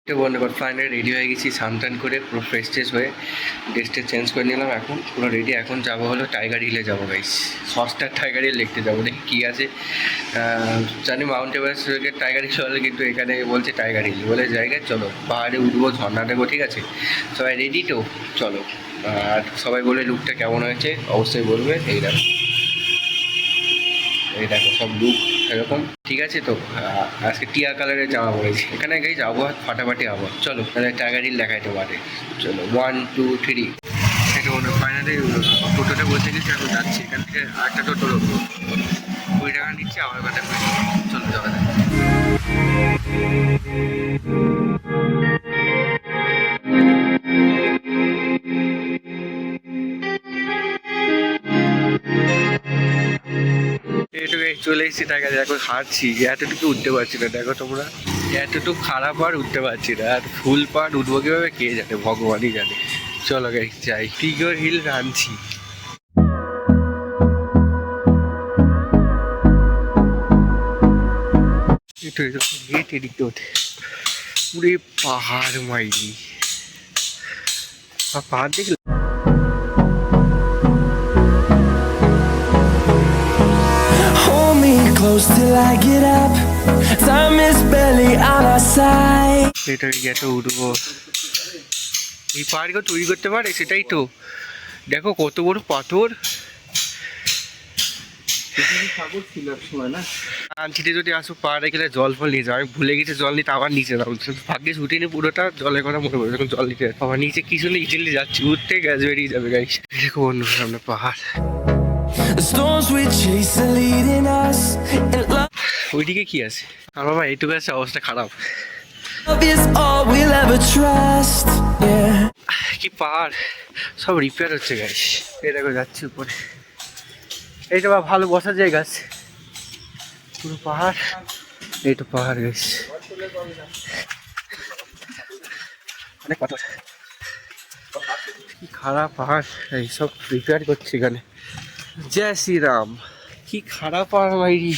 তো বন্ধুগণ finally ready হয়ে গেছি, স্নান করে পুরো ফ্রেশ ট্রেশ হয়ে ড্রেসটা চেঞ্জ করে নিলাম। এখন পুরো রেডি। এখন যাবো হলো টাইগার হিলে যাবো গাইস। সস্টার টাইগার হিল দেখতে যাবো, দেখি কী আছে। জানি মাউন্ট এভারেস্ট টাইগার হিল হলে, কিন্তু এখানে বলছে টাইগার হিল বলে জায়গায়। চলো পাহাড়ে উঠবো, ঝর্ণা দেখবো, ঠিক আছে? সবাই রেডি তো? চলো। আর সবাই বলে লুকটা কেমন হয়েছে অবশ্যই বলবে। এই দেখো সব লুক এরকম, ঠিক আছে তো? আজকে টিয়া কালারের জামা পরেছি। এখানে গাইজ আবহাওয়া ফাটাফাটি আবহাওয়া। চলো তাহলে টাইগার হিল দেখাইতে পারে। চলো 1 2 3। ফাইনালি টোটোতে বসে গেছি, এখন যাচ্ছি। এখান থেকে একটা টোটো রোবো, 20 টাকা নিচ্ছে, আমার কথা। চলো যাওয়া যাক। এইটুকু চলে এসেছি টাইগার। এখন হাঁটছি, এতটুকু উঠতে পারছি না। দেখো তোমরা, এতটুকু খারাপ আর উঠতে পারছি না। আর ফুল পাহাড় উঠবো কিভাবে কে জানে, ভগবানই জানে। চলো গাইস যাই, টিগর হিল রাঁধছি। গেট এদিকে ওঠে, পুরে পাহাড় মাইরি। পাহাড় দেখলে close till I get up. Time is barely on our side. এটাকে এত উঠবো, এই পাহাড়কে তৈরি করতে পারে, সেটাই তো। দেখো কত বড় পাথর। আনছিতে যদি আসো পাহাড়ে গেলে জল ফল নিয়ে যাও। আমি ভুলে গেছি জল নিতে, আবার নিচে নাম ভাগ্যে ছুটিনি পুরোটা। জলের কথা মনে পড়ে যখন জল নিতে আবার নিচে কিছু নেই, ইজিলি যাচ্ছি। উঠতে গ্যাস বেরিয়ে যাবে গাইস। দেখো অন্য সামনে পাহাড়। The storms we chase are leading us. ওইদিকে কি আছে? আর বাবা এইটুকু আছে, অবস্থা খারাপ। Love is all we'll ever trust. Yeah. কি পাহাড়, সব রিপেয়ার হচ্ছে গাইস। এই দেখো যাচ্ছি উপরে। এইটা বা ভালো বসার জায়গা আছে। পুরো পাহাড়, এই তো পাহাড় গাইস। অনেক পাথর, কি খারাপ পাহাড়। এই সব রিপেয়ার করছে এখানে। জয় শ্রীরাম। কি খারাপ পাহাড় বাইরি।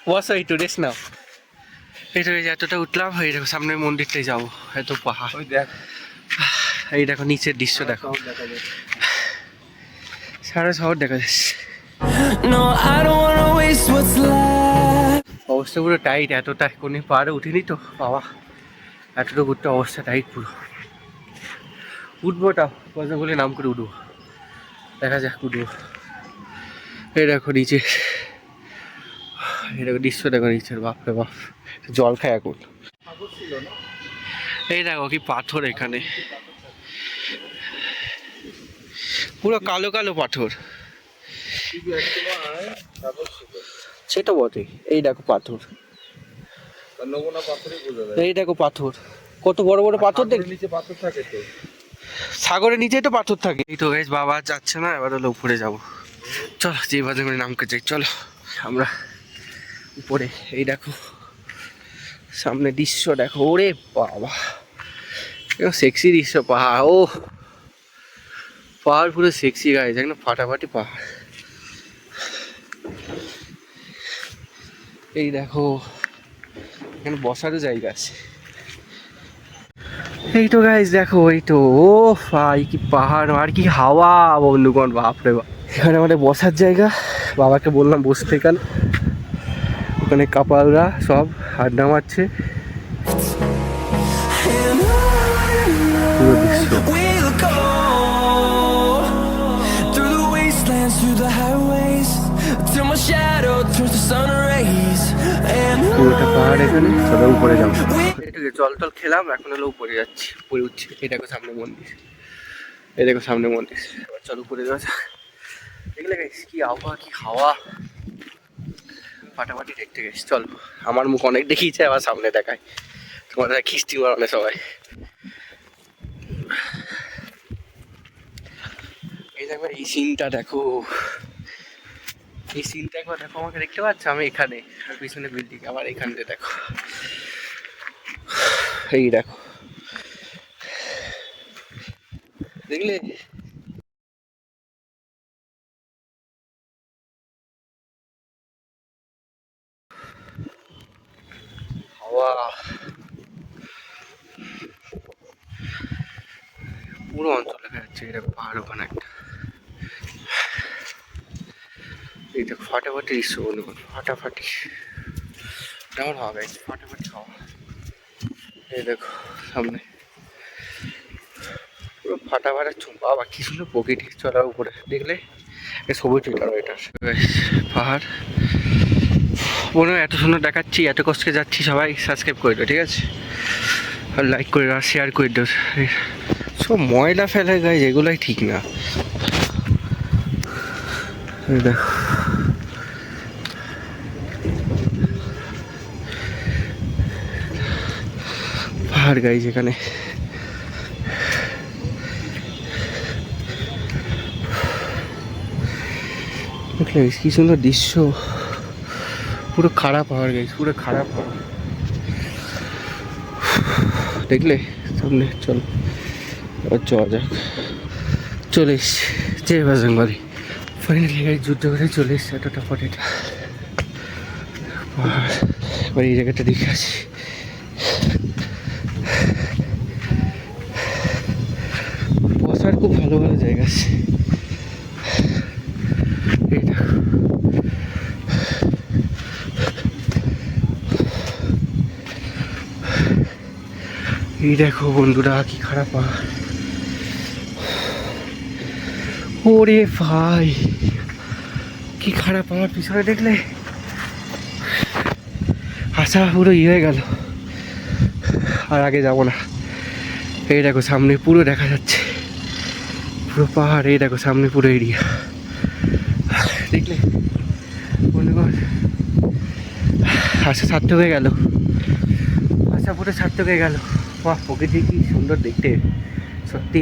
বসো একটু রেস্ট নাও। এই তো এতটা উঠলাম, এই দেখো সামনের মন্দিরটাই যাবো। এত পাহাড়, এই দেখো নিচের দৃশ্য দেখো, সারা শহর দেখা যাচ্ছে। No, I don't wanna waste what's left. অবস্থা পুরো টাইট, এতটা কোনো পাহাড়ে উঠিনি তো বাবা। এতটুকু উঠতে অবস্থা টাইট পুরো। উঠবোটা কথা বলে নাম করে উঠবো, দেখা যাক উঠবো। এই দেখো নিচে, এই দেখো দৃশ্য দেখো নিচের, বাপরে বাপ। জল খায় এখন। এই দেখো কি পাথর এখানে, পুরো কালো কালো পাথর। সেটা বটে। এই দেখো পাথর, এই দেখো পাথর, কত বড় বড় পাথর। দেখ সাগরের নিচেই তো পাথর থাকে। এই তো গাইস, বাবা যাচ্ছে না, এবার হলো উপরে যাবো। চলো যে বাজে করে নামকে যাই। চলো আমরা উপরে। এই দেখো সামনে দৃশ্য দেখো, ওরে বাবা সেক্সি দৃশ্য। পাহাড়, ও পাহাড় পুরো সেক্সি গাইস, একদম ফাটাফাটি পাহাড়। এই দেখো এখানে বসারও জায়গা আছে। এই তো গাইস দেখো, এই তো, ও ভাই কি পাহাড় আর কি হাওয়া বন্ধুগণ, বাপরে বাপ। এখানে আমাদের বসার জায়গা। বাবাকে বললাম বসতে, এখানে ওখানে কাপালরা সব আড্ডা মারছে। And পুরো দৃশ্য, on we'll go through the wastelands, through the highways, till my shadow turns to sun rays. And পুরোটা পাহাড় এখানে। চলো উপরে যাবো। we এটাকে জল টল খেলাম, এখন হলো উপরে যাচ্ছি, উপরে উঠছি। এই দেখো সামনে মন্দির, এই দেখো সামনে মন্দির। এবার চল উপরে যাওয়া যাক। দেখলে গাইস কি আবহাওয়া, কি হাওয়া, ফাটাফাটি দেখতে গেছি। চলো, আমার মুখ অনেক দেখিয়েছে, আবার সামনে দেখায়। তোমাদের খিস্তি মারানো সবাই। এই দেখো এই সিনটা দেখো, এই সিনটা একবার দেখো। আমাকে দেখতে পাচ্ছ? আমি এখানে, আর পিছনে বিল্ডিং, আবার এখান থেকে দেখো। এই দেখো, দেখলে? হাওয়া, পুরো অঞ্চল দেখা যাচ্ছে। এটা পাহাড় ওখানে একটা, এই দেখো ফাটাফাটি দৃশ্য বন্ধুগণ, ফাটাফাটি কেমন হাওয়া গাইছে, ফাটাফাটি হাওয়া। এই দেখো সামনে পুরো ফাটাফাটা বাবা, কি সুন্দর প্রকৃতি চড়ার উপরে দেখলে সবুজ এটা পাহাড়। মনে হয় এত সুন্দর দেখাচ্ছি, এত কষ্টে যাচ্ছি। সবাই সাবস্ক্রাইব করে দেবে, ঠিক আছে, আর লাইক করে আর শেয়ার করে দেবে। সব ময়লা ফেলে গায়ে, এগুলোই ঠিক না। দেখো পাহাড় গাইজ, এখানে দেখলে কি সুন্দর দৃশ্য, পুরো খারাপ পাহাড় গাইজ, পুরো খারাপ পাহাড় দেখলে সামনে। চল যাওয়া যাক, চলে এসছি জয় বজরংবলী। ফাইনালি গাড়ি যুদ্ধ করে চলে এসছে এতটা পরে। পাহাড় এবার এই জায়গাটা দেখে আসি। বসার খুব ভালো ভালো জায়গা আছে। এই দেখো এই দেখো বন্ধুরা, কি খারাপ পাহাড়। ওরে ভাই কি খারাপ পাহাড়, পিছনে দেখলে আশা পুরো হয়ে গেল, আর আগে যাব না। এই দেখো সামনে পুরো দেখা যাচ্ছে, পুরো পাহাড়। এই দেখো সামনে পুরো এরিয়া দেখলে বন্ধুগণ, আশা সার্থক হয়ে গেল, আশা পুরো সার্থক হয়ে গেল। বাহ, প্রকৃতি কি সুন্দর দেখতে সত্যি।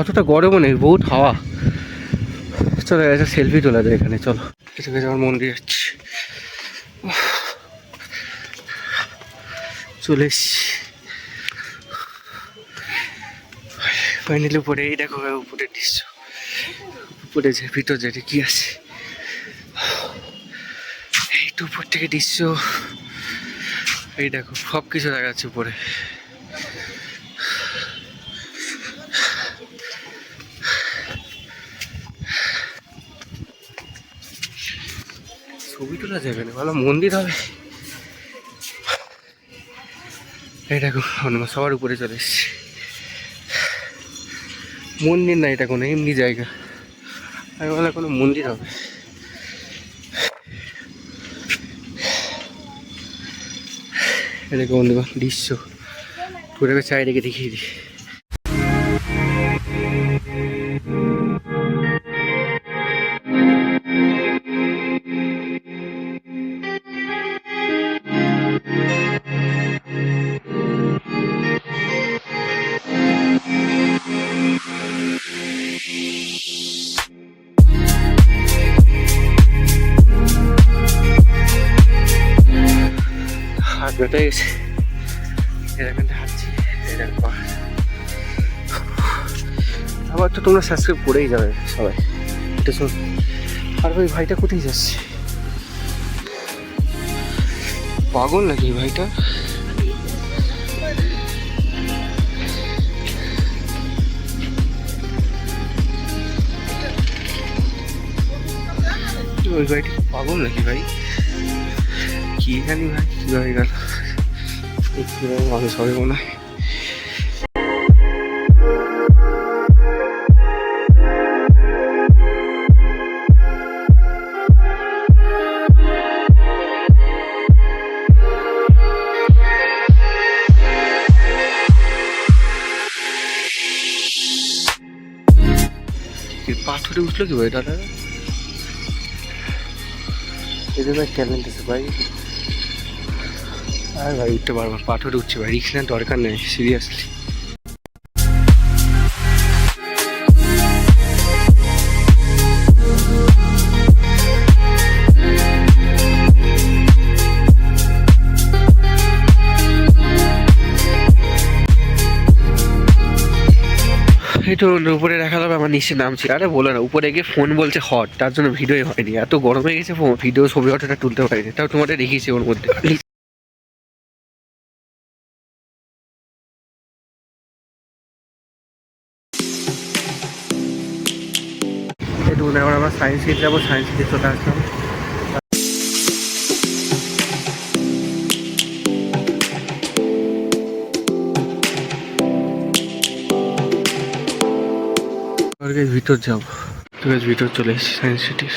অতটা গরমও নেই, বহুত হাওয়া। চলো একটা সেলফি তোলা যায় এখানে, চলো। কিছু কিছু আমার মন্দির যাচ্ছি, চলে এসছি ফাইনালি উপরে। এই দেখো উপরের দৃশ্য, উপরে যে ভিতর যেটা কি আছে, এই তো উপর থেকে দৃশ্য। এই দেখো সব কিছু দেখা যাচ্ছে উপরে। ছবি তোলা যাবে না, ভালো মন্দির হবে। এই দেখো সবার উপরে চলে এসছি। মন্দির না এটা, কোনো এমনি জায়গা। আমি বলে কোনো মন্দির হবে। এদিকে বন্ধুগণ দৃশ্য পুরো চারিদিকে দেখিয়ে দিই। হাত ব্যথা গেছে, এরকম হাঁটছি। এরকম আবার তো তোমরা সাবস্ক্রাইব করেই যাবে সবাই, এটা শোন। আর ওই ভাইটা কোথায় যাচ্ছে, পাগল নাকি ভাইটা? ওই ভাইটা পাগল নাকি ভাই? কি জানি ভাই কি হয়ে গেল, মানুষ হবে মনে হয়। পাথরে উঠলো কি ভাই দাদা? এদের ভাই ট্যালেন্ট আছে ভাই। আর ভাই উঠতে পারবো, পাথরে উঠছে ভাই, রিক্স নেওয়ার দরকার নেই সিরিয়াসলি। তো উপরে দেখালাম আমার নিচে নামছি, আরে বলো না, উপরে গিয়ে ফোন বলছে হট, তার জন্য ভিডিওই হয়নি, এত গরম হয়ে গেছে ফোন, ভিডিও ছবি অতটা তুলতে পারিনি, তাও তোমাদের দেখিয়েছি ওর মধ্যে। এটুকু এখন আমরা সায়েন্স সিটি যাবো, সায়েন্স সিটি চলে আসলাম। ভিতর যাবো, ভিতর চলে এসেছি সায়েন্স সিটির।